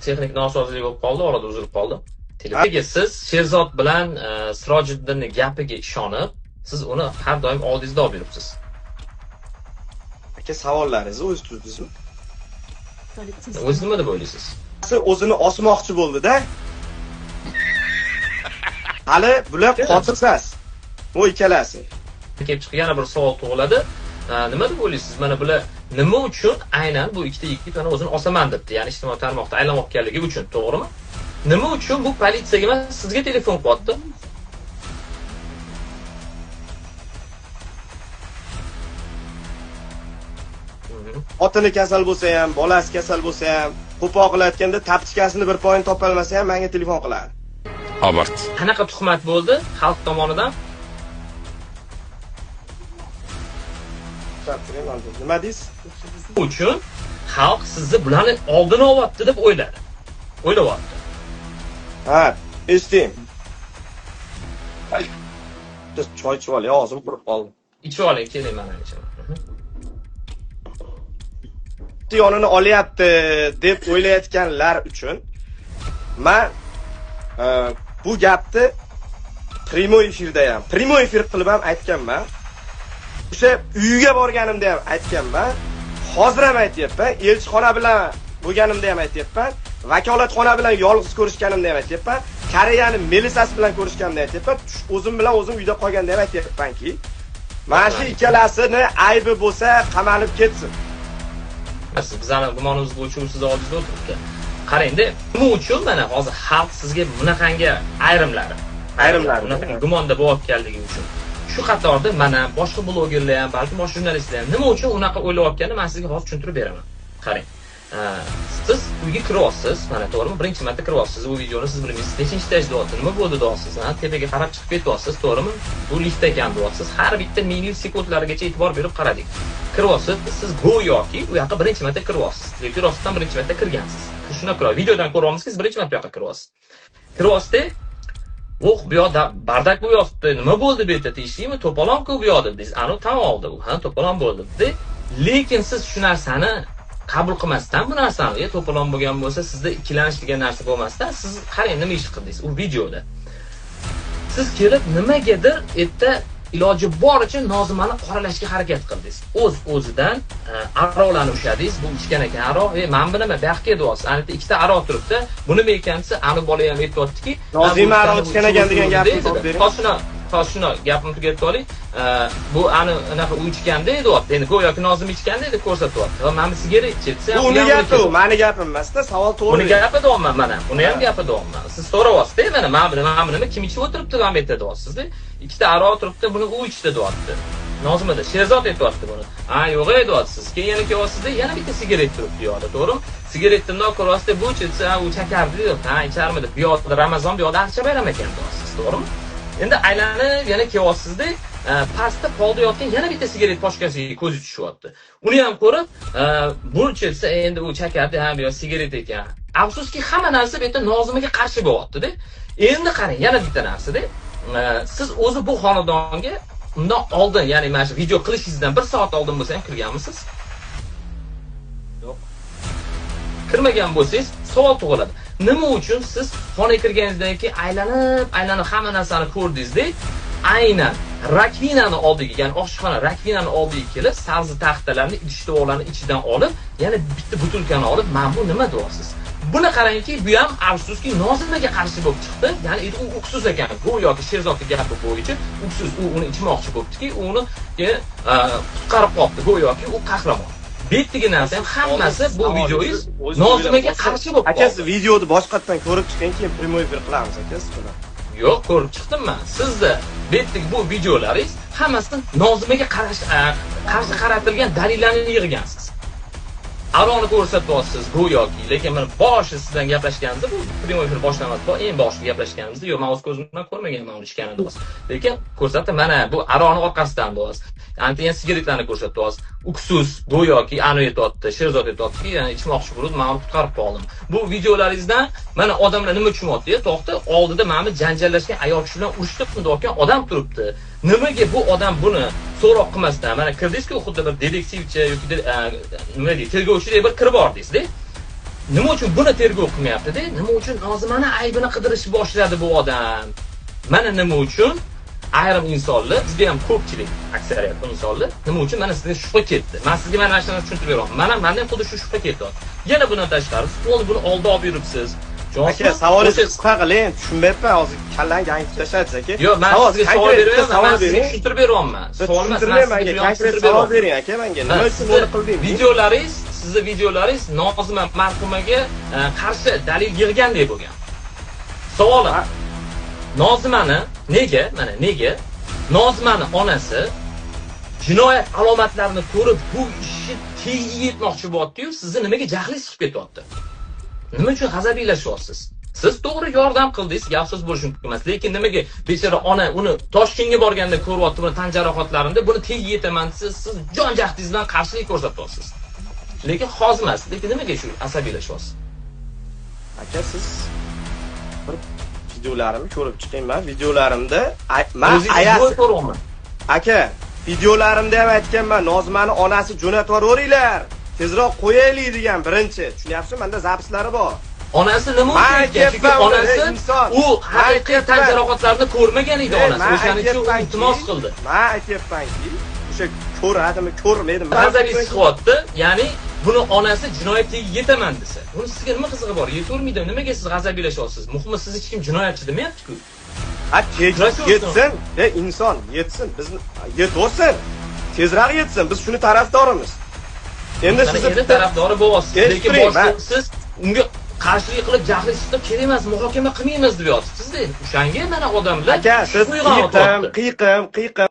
texnik nosozlik bo'lib qoldi, orada uzilib qoldi. Telefonga siz Sherzod bilan Sirojiddinning gapiga ishonib, siz uni har doim oldingizda olib yuribsiz. Aka, savollaringizni o'zingiz tuzdingizmi? O'zingiz nima deb o'ylaysiz? O'zini osmoqchi bo'ldi-da. Hali bular qotilsiz. Bu ikkalasi. Kelib chiqib yana bir savol tug'iladi. Nima deb o'ylaysiz? Mana bular nima uchun aynan bu ikkita yigit mana o'zini osaman debdi? Ya'ni ijtimoiy tarmoqda aylanmoqligi uchun, to'g'rimi? Nima uchun bu politsiyaga emas, sizga telefon qilyapti? Xotini kasal bo'lsa ham, bolasi kasal bo'lsa ham, qo'pol qilayotganda tapchikasini bir poyin topa olmasa ham menga telefon qiladi. Abart. Qanaqa tuhmat bo'ldi xalq tomonidan? Nima deysiz? Uchun xalq sizni bularni oldini olyapti deb o'yladi. O'ylayapti. Ha, eshiting. Biz choy ichib olay, og'zim qurib qoldi. Ichib oling, keling mana ichaman. Yonini olyapti deb o'ylayotganlar uchun men bu gapni primoy efirda ham, primoy efir qilib ham aytganman. O'sha uyiga borganimda ham aytganman. Hozir ham aytyapman. Elchixona bilan bo'lganimda ham aytyapman. Vakolatxona bilan yolg'iz ko'rishganimda ham aytyapman. Koreyani milisasi bilan ko'rishganimda aytyapman. O'zim bilan o'zim uyda qolganda ham aytyapmanki, mana shu ikkalasini aybi bo'lsa qamalib ketsin. Bizning gumonimiz bo'yicha siz oldingizda o'tiribdi. Qarangda, nima uchun mana hozir xalq sizga bunaqangi ayrimlari bunaqa gumonda bo'layotganligi uchun. Shu qatorda mana boshqa blogerlar ham, balki boshqa jurnalistlar ham nima uchun unaqa o'ylayotganini men sizga hozir tushuntirib beraman. Qarang. Siz uyga kiryapsiz, mana to'g'rimi? Birinchi marta kiryapsiz. Bu videoni siz bilmaysiz. Nechinchi etajda o'tiribsiz? Nima bo'ldi deyapsiz? Tepaga qarab chiqib ketyapsiz, to'g'rimi? Bu liftda ekan deyapsiz. Har bitta millisekundlargacha e'tibor berib qaradik. Kiryapsiz, siz go'yoki u yoqqa birinchi marta kiryapsiz. Yoki rostdan birinchi marta kirgansiz. Shunaqa videodan ko'ryapmizki, siz birinchi marta bu yoqqa kiryapsiz. Kiryapsiz, bu yoqda bardak bo'lyapti. Nima bo'ldi bu yerda deyishdingmi? To'polon-ku bu yoqda dedingiz. Ani tam oldi u. Ha, to'polon bo'ldi dedi. Lekin siz shu narsani qabul qilmasdan bu narsani, to'polon bo'lgan bo'lsa, sizda ikkilanish degan narsa bo'lmasdan, siz qarang nima ish qildingiz u videoda. Siz kelib nimagadir erta iloji boricha Nozimani qoralashga harakat qildingiz. O'zidan aroqlarni ushladingiz, bu ichgan ekan aroq, men bilaman, bu yoqqa deyapsiz. Anita ikkita aroq turibdi. Buni nima ekansa, ani bola ham aytayaptiki, Nozima aroq ichgan ekan degan gapni topib bering. Shuni gapimni tugatib oling. Bu ani anaqa u ichganda deyapti. Endi go'yoki Nozim ichganda deb ko'rsatyapti. Va men sigaret cheksa, bu uni gapi, meni gapim emas-da, savol to'g'ri. Uni gapi deyapman mana. Uni ham gapi deyapman. Siz so'rayapsiz-da, mana men nima kim ichib o'tiribdi, men aytadi deyapsiz-da. Ikkita aroq turibdi, buni u ichdi deyapti. Nozimda Sherzod aytayapti buni. Ha, yo'q deyapsiz. Keyin yana kelyapsiz-da, yana bitta sigaret turibdi yo'qda, to'g'rimi? Sigaretni ko'ryapsiz, bu ichsa, u chakardi deyapti. Ha, icharmidi? Bu yoqda Ramazon, bu yoqda archa bayram ekan deyapsiz, to'g'rimi? Endi aylanib yana kelyapsiz-da, pastda polda yotgan yana bitta sigaret pochkasiga ko'zi tushyapti. Uni ham ko'rib, bu chilsa endi u chakardi, ha, bu sigaret ekan. Afsuski hamma narsa bu yerda Nozimaga qarshi bo'lyapti-da. Endi qarang, yana bitta narsa-da. Siz o'zi bu xonadonga undan oldin, ya'ni mana shu video qilishingizdan 1 soat oldin bo'lsa ham kirganmisiz? Yo'q. Kirmagan bo'lsangiz, savol tug'iladi. Nima uchun siz xonaga kirganingizdan keyin aylanib hamma narsani ko'rdingiz-da, aynan rakvinani oldiga, ya'ni oshxona rakvinani oldiga kelib, sabzi taxtalarni, idish-tovoqlarni ichidan olib, yana bitta butilkani olib, "Men bu nima deyapsiz?" Buni qarangki, bu ham afsuski Nozimaga qarshi bo'lib chiqdi. Ya'ni u uksiz ekan. Go'yoki Sherzodning gapi bo'yicha uksiz, u uni ichmoqchi bo'libdiki, uni qutqarib qoldi. Go'yoki u qahramon. Betdagi narsa ham hammasi bu videoyingiz Nozimaga qarshi bo'lib qoldi. Aka, siz videoni boshqatdan ko'rib chiqing, keyin primoy efir qilamiz, aka, siz bilan. Yo'q, ko'rib chiqdim men. Sizni betdagi bu videolaringiz hammasi Nozimaga qarshi qaratilgan dalillarni yig'gansiz. Aroqni ko'rsatyapsiz go'yoki, lekin men boshi sizdan gaplashganimizda, bu primoy efir boshlanmasdan eng boshida gaplashganimizda, yo'q, men o'z ko'zim bilan ko'rmaganman uni ichganini deyapsiz. Lekin ko'rsatdim, mana bu aroqni orqasidan deyapsiz. Antiyan sigaretlarni ko'rsatyapsiz. Uksiz go'yoki ani aytayapti, Sherzod aytayapti, ya'ni ichmoqchi bo'lib, men uni qutqarib qoldim. Bu videolaringizdan mana odamlar nima tushunyapti? To'xta, oldida meni janjallashgan ayol kishi bilan urishdimi deyotgan odam turibdi. Nimaga bu odam buni so'roq qilmasdan, mana kirdingiz-ku, xuddi bir detektivchi yoki nima deydi, tergovchiday bir kirib bordingiz-da. nima uchun buni tergov qilmayapti-da? Nima uchun Nozimani aybini qidirishni boshladi bu odam? Mana nima uchun ayrim insonlar, bizga ham ko'pchilik, aksariyat insonlar nima uchun mana sizga shubha ketdi. Men sizga mana shuni tushuntirib beraman. Menda ham xuddi shu shubha ketdi. Yana buni tashqari, siz buni oldi olib yuribsiz. Aka, savolingizni qisqa qiling. Tushunmayapman, hozir kallang gangib tashlaysiz aka. Yo'q, men sizga savol beryapman, men sizga tushuntirib beryapman. Savol emas, menga konkret savol bering aka menga. Nima uchun buni qildingiz? Videolaringiz, sizning videolaringiz Nozima marhumaga qarshi dalil yig'gandek bo'lgan. Savolim, Nozimani nega Nozimani onasi jinoyat alomatlarini ko'rib bu ishni tegiga yetmoqchi bo'lyapti-yu, sizni nimaga jahlingiz chiqib ketyapti? Nima uchun g'azabiylashyapsiz? Siz to'g'ri yordam qildingiz, afsus bo'lishi mumkin emas, lekin nimaga bechora ona uni Toshkentga borganda ko'ryapti buni tan jarohatlarini, buni tegiga yetaman siz jon jahdingiz bilan qarshilik ko'rsatyapsiz. Lekin hozir emas, lekin nimaga shu asabiylashyapsiz? Aka, siz bir videolarimni ko'rib chiqing. Men videolarimda men aka, videolarimda ham aytganman, Nozimani onasi jo'natib yuboringlar. Tezroq qo'yaylik degan birinchi. Tushunyapsizmi? Menda zapislari bor. Onasi nima uchun aytgan? Chunki onasi u haqiqiy tan jarohatlarini ko'rmagan edi onasi. O'shaning uchun iltimos qildi. Men aytyapmanki, o'sha ko'radimi, ko'rmaydimi? G'azabiy siqyapti, ya'ni buni onasi jinoyatga yetaman desa, buni sizga nima qizig'i bor? Yetavermaydi. Nimaga siz g'azabiylashyapsiz? Muhimi siz hech kim jinoyatchi demayapti-ku. Yetsin, inson yetsin, bizni yetsin. Tezroq yetsin. Biz shuni tarafdorimiz. Endi siz tarafdori bo'lyapsiz, lekin boshqa siz unga qarshilik qilib jahli chiqib kerak emas, muhokama qilmaymiz deb yotibsiz-da. O'shanga mana odamlar aka, siz qiyqim